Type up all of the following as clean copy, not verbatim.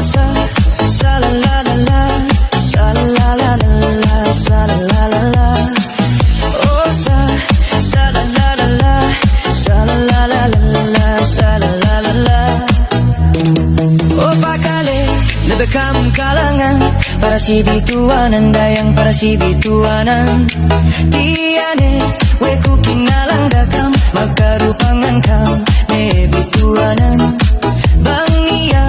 sa la la la la, sa la la la la, sa la la la la. Oh sa la la la la, sa la la la la, sa la la la la. Oh pakale lebekam kalangan para si bituanan dayang para si bituanan tiane weku kinalang dakam makarupangan kam ne bituanan bangia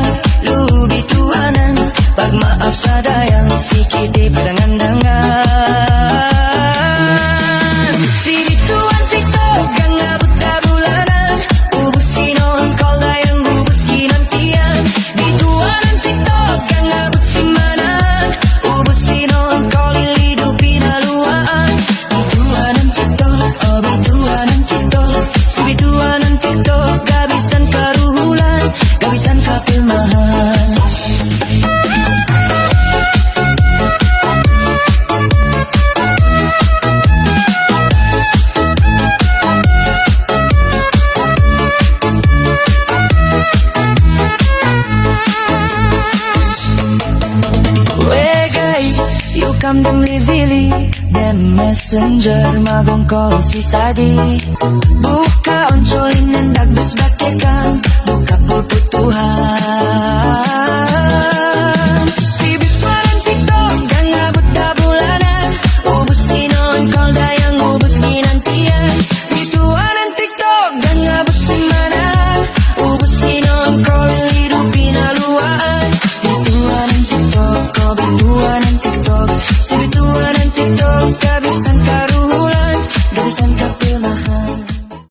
lu bituanan pag maaf sa dayang sikiti padangan-dangan si bituan tiktok kang abot na bulanan ubus sinon call dayang ubus kinantian bituanan tiktok kang abot simanan ubus sinon call ilido pinaluan bituanan tiktok oh bituanan tiktok si bituanan tiktok gabisan karuhulan gabisan kapilmahan. Come them livili, them messenger magong call si Sadi. Buka oncolin and dagbas